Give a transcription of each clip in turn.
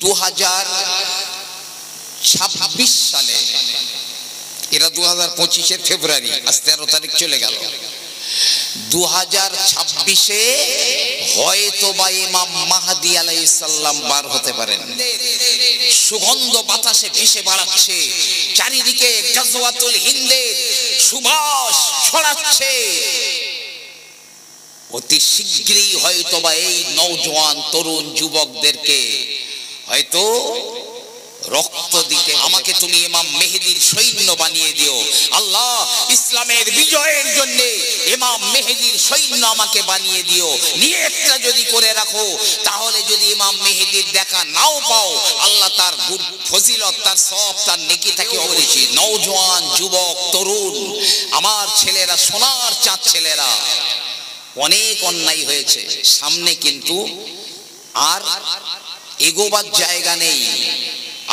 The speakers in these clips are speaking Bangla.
2026 সালে, এরা 2025-এর ফেব্রুয়ারি, আজ 13 তারিখ চলে গেল। 2026-এ হয়তো বা ইমাম মাহদী আলাইহিস সালাম বার হতে পারেন। সুগন্ধ বাতাসে ভেসে বেড়াচ্ছে, চারিদিকে গাজওয়াতুল হিন্দের সুবাস ছড়াচ্ছে। অতি শীঘ্রই হয়তো বা এই নওজোয়ান তরুণ যুবকদেরকে হয়তো রক্ত দিতে, আমাকে তুমি ইমাম মেহেদীর সৈন্য বানিয়ে দিও আল্লাহ, ইসলামের বিজয়ের জন্য ইমাম মেহেদীর সৈন্য আমাকে বানিয়ে দিও। নিয়তটা যদি করে রাখো, তাহলে যদি ইমাম মেহেদীর দেখা নাও পাও, আল্লাহ তার ফজিলত, তার সওয়াব, তার নেকি তাকে বলেছি। নওজোয়ান যুবক তরুণ আমার ছেলেরা, সোনার চাঁদ ছেলেরা, অনেক অন্যায় হয়েছে সামনে, কিন্তু আর এগোবার জায়গা নেই।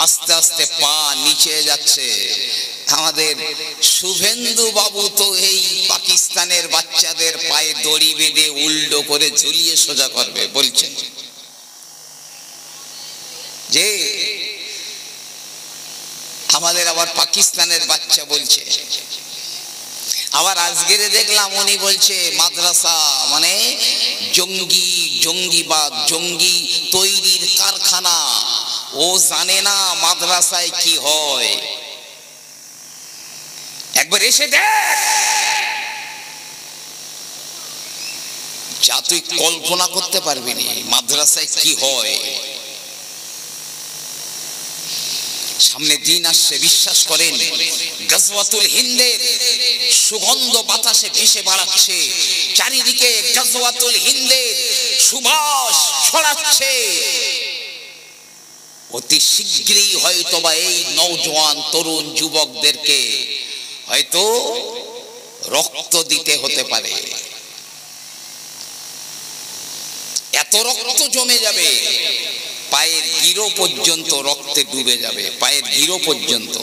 আস্তে আস্তে পা নিচে যাচ্ছে। আমাদের শুভেন্দু বাবু তো এই পাকিস্তানের বাচ্চাদের পায়ে দড়ি বেঁধে উল্টো করে ঝুলিয়ে সোজা করবে বলছেন, যে আমাদের আবার পাকিস্তানের বাচ্চা বলছে। আবার আজকের দেখলাম উনি বলছে মাদ্রাসা মানে জঙ্গিবাদ, জঙ্গি তৈরির কারখানা। ও জানে না মাদ্রাসায় কি হয়। একবার এসে দেখ, যা তুই কল্পনা করতে পারবি না মাদ্রাসায় কি হয়। সামনে দিন আসছে, বিশ্বাস করেন। গাজওয়াতুল হিন্দের সুগন্ধ বাতাসে ভেসে বেড়াচ্ছে, চারিদিকে গাজওয়াতুল হিন্দের সুবাস ছড়াচ্ছে। অতি শীঘ্রই হয়তো বা এই নওজোয়ান তরুণ যুবকদেরকে হয়তো রক্ত দিতে হতে পারে। এত রক্ত জমে যাবে, পায়ের গিরো পর্যন্ত রক্তে ডুবে যাবে, পায়ের গিরো পর্যন্ত।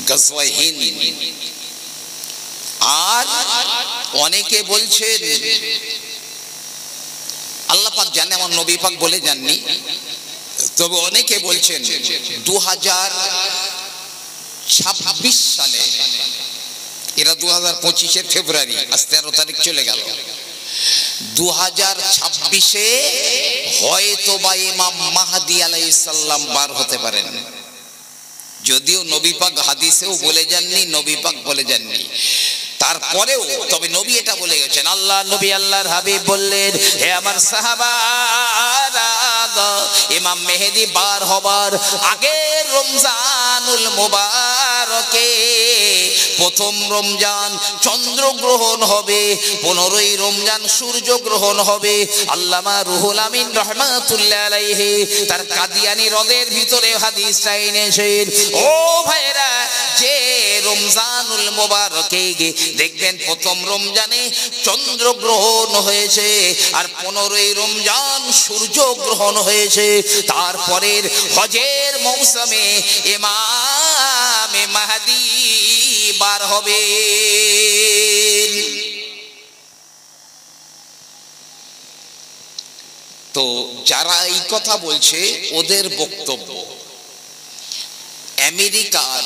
গাজওয়ায়ে হিন্দ। আর অনেকে বলছেন, আল্লাহ পাক জানে, আমার নবী পাক বলে যাননি, তবে অনেকে বলছেন 2026 সালে, এরা 2025-এর ফেব্রুয়ারি, আজ 13 তারিখ চলে গেল। 2026-এ হয়তো বা ইমাম মাহদী আলাইহিস সালাম বার হতে পারেন। যদিও নবী পাক হাদিসেও বলে যাননি, নবী পাক বলে যাননি, তারপরেও তবে নবী এটা বলে গেছেন। আল্লাহ নবী, আল্লাহর হাবিব বললেন, হে আমার সাহাবারা, ইমাম মেহেদী বার হবার আগে রমজানুল মুবারকে প্রথম রমজান চন্দ্রগ্রহণ হবে, 15ই রমজান সূর্যগ্রহণ হবে। আল্লামা রুহুল আমিন রাহমাতুল্লাহ আলাইহি তার কাদিয়ানী হ্রদের ভিতরে হাদিসটা এনেছেন। ও ভাইরা, যে রমজানুল মুবারকে দেখবেন প্রথম রমজানে চন্দ্রগ্রহণ হয়েছে, আর 15ই রমজান সূর্যগ্রহণ হয়েছে। তারপরের হজের মৌসুমে ইমামে মাহদী বার হবে। তো যারা এই কথা বলছে, ওদের বক্তব্য আমেরিকার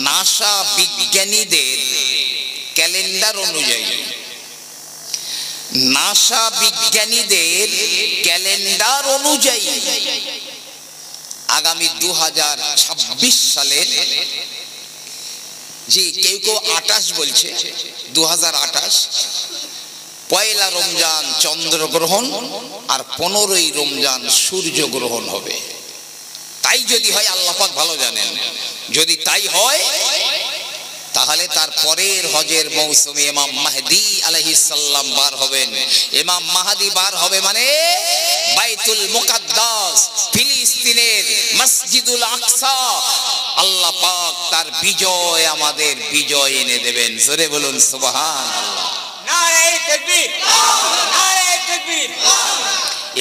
নাসা বিজ্ঞানীদের ক্যালেন্ডার অনুযায়ী, নাসা বিজ্ঞানীদের ক্যালেন্ডার অনুযায়ী আগামী 2026 সালে, জি কেউ কেউ 28 বলছে, 2028 পয়লা রমজান চন্দ্রগ্রহণ আর 15ই রমজান সূর্যগ্রহণ হবে। তাই যদি হয়, আল্লাহ পাক ভালো জানেন, যদি তাই হয় তাহলে তার পরের হজের মৌসুমে ইমাম মাহদী আলাইহিস সালাম বার হবেন। ইমাম মাহদী বার হবে মানে বাইতুল মুকাদ্দাস, ফিলিস্তিনের মসজিদুল আকসা, আল্লাহ পাক তার বিজয়, আমাদের বিজয় এনে দেবেন। জোরে বলুন সুবহানাল্লাহ। নারে তাকবীর, নারে তাকবীর।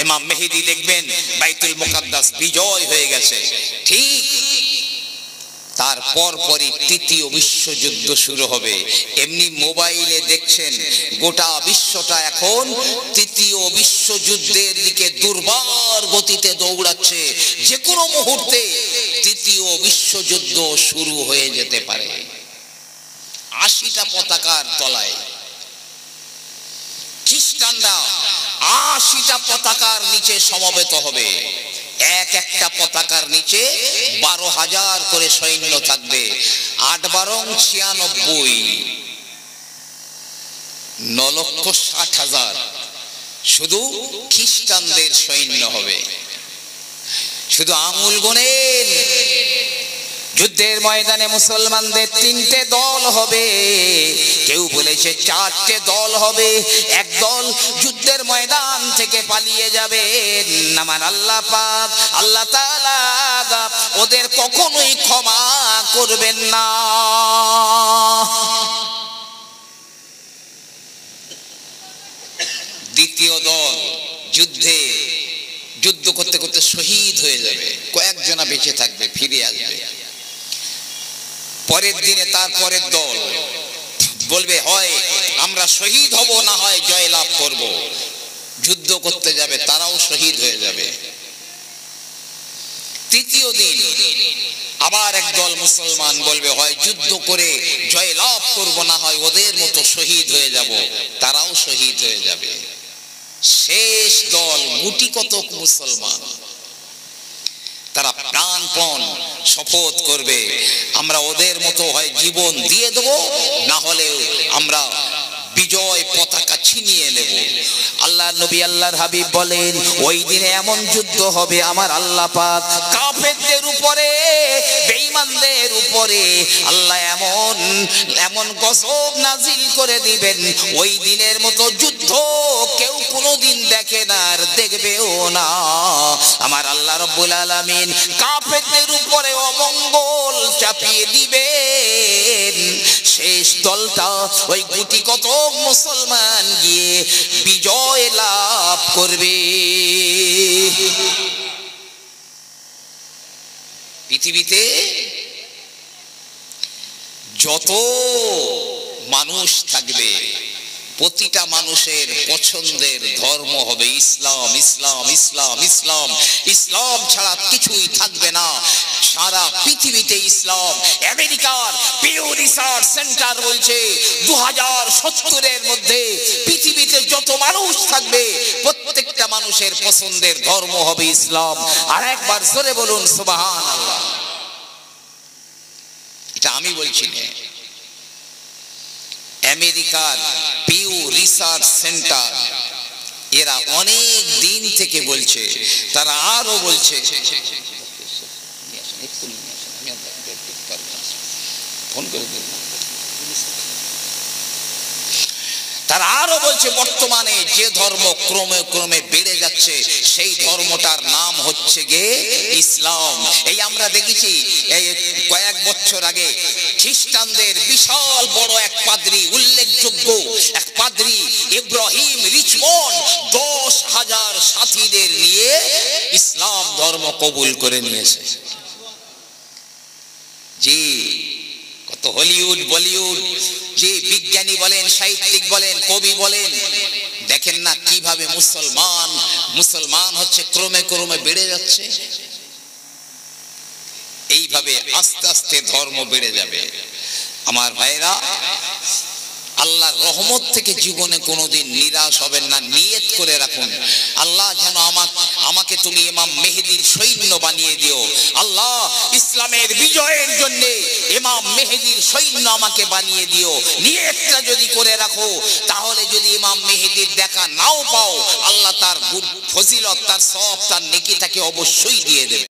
ইমাম মেহেদী, দেখবেন বাইতুল মুকাদ্দাস বিজয় হয়ে গেছে। ঠিক তারপর পরই তৃতীয় বিশ্বযুদ্ধ শুরু হবে। এমনি মোবাইলে দেখছেন গোটা বিশ্বটা এখন তৃতীয় বিশ্বযুদ্ধের দিকে দুর্বার গতিতে দৌড়াচ্ছে। যে কোনো মুহূর্তে তৃতীয় বিশ্বযুদ্ধ শুরু হয়ে যেতে পারে। 80টা পতাকার তলায় খ্রিস্টানরা 80টা পতাকার নিচে সমবেত হবে। এক একটা পতাকার নিচে 12,000 করে সৈন্য থাকবে। 8 বারং 96, 9,60,000 শুধু খ্রিস্টানদের সৈন্য হবে। শুধু আঙুল গোনেন, যুদ্ধের ময়দানে মুসলমানদের 3টে দল হবে, কেউ বলেছে 4টে দল হবে। এক দল যুদ্ধের ময়দান থেকে পালিয়ে যাবে। আমার আল্লাহ পাক আল্লাহ তাআলা ওদের কখনোই ক্ষমা করবেন না। দ্বিতীয় দল যুদ্ধ করতে করতে শহীদ হয়ে যাবে। কয়েকজনা বেঁচে থাকবে, ফিরে আসবে। পরের দিনে তারপরের দল বলবে হয় আমরা শহীদ হব, না হয় জয়লাভ করব। যুদ্ধ করতে যাবে, তারাও শহীদ হয়ে যাবে। তৃতীয় দিন আবার একদল মুসলমান বলবে হয় যুদ্ধ করে জয়লাভ করব, না হয় ওদের মতো শহীদ হয়ে যাব। তারাও শহীদ হয়ে যাবে। শেষ দল গুটি কতক মুসলমান, তারা প্রাণপণ শপথ করবে আমরা ওদের মতো হয় জীবন দিয়ে দেব, না হলে আমরা বিজয় পতাকা ছিনিয়ে নেব। আল্লাহর নবী আল্লাহর হাবিব বলেন ওই দিনে এমন যুদ্ধ হবে আমার আল্লাহ পাক কাফেরদের উপরে, বেঈমানদের উপরে আল্লাহ এমন গজব নাজিল করে দিবেন, ওই দিনের মতো যুদ্ধ কেউ কোনোদিন দেখে না আর দেখবেও না। আমার আল্লাহ রাব্বুল আলামিন কাফেরদের উপরে অমঙ্গল চাপিয়ে দিবেন। শেষ দলটা ওই গুটি কত মুসলমান গিয়ে বিজয় লাভ করবে। পৃথিবীতে যত মানুষ থাকবে প্রতিটা মানুষের পছন্দের ধর্ম হবে ইসলাম। ইসলাম ইসলাম ইসলাম ইসলাম ছাড়া কিছুই থাকবে না সারা পৃথিবীতে। ইসলাম আমেরিকার পিউ রিসার্চ সেন্টার বলছে 2070-এর মধ্যে পৃথিবীতে যত মানুষ থাকবে প্রত্যেকটা মানুষের পছন্দের ধর্ম হবে ইসলাম। আর একবার জোরে বলুন সুবহানাল্লাহ। এটা আমি বলছি না, আমেরিকার পিউ রিসার্চ সেন্টার এরা অনেক দিন থেকে বলছে। তারা আরো বলছে, ফোন করে দিন, তারা আরো বলছে বর্তমানে যে ধর্ম ক্রমে ক্রমে বেড়ে যাচ্ছে সেই ধর্মটার নাম হচ্ছে গিয়ে ইসলাম। এই আমরা দেখেছি এই কয়েক বছর আগে খ্রিস্টানদের বিশাল বড় এক পাদ্রী, উল্লেখযোগ্য এক পাদ্রী ইব্রাহিম রিচমন্ড 10,000 সাথীদের নিয়ে ইসলাম ধর্ম কবুল করে নিয়েছে। জি, কত হলিউড বলিউড যে বিজ্ঞানী বলেন, সাহিত্যিক বলেন, কবি বলেন, দেখেন না কিভাবে মুসলমান হচ্ছে ক্রমে ক্রমে বেড়ে যাচ্ছে। এইভাবে আস্তে আস্তে ধর্ম বেড়ে যাবে। আমার ভাইরা, আল্লাহর রহমত থেকে জীবনে কোনোদিন নিরাশ হবেন না। নিয়ত করে রাখুন আল্লাহ যেন আমাকে তুমি ইমাম মেহেদীর সৈন্য বানিয়ে দিও। আল্লাহ ইসলামের বিজয়ের জন্য ইমাম মেহেদীর সৈন্য আমাকে বানিয়ে দিও। নিয়তটা যদি করে রাখো তাহলে যদি ইমাম মেহেদীর দেখা নাও পাও, আল্লাহ তার ফজিলত, তার সওয়াব, তার নেকি তাকে অবশ্যই দিয়ে দেবে।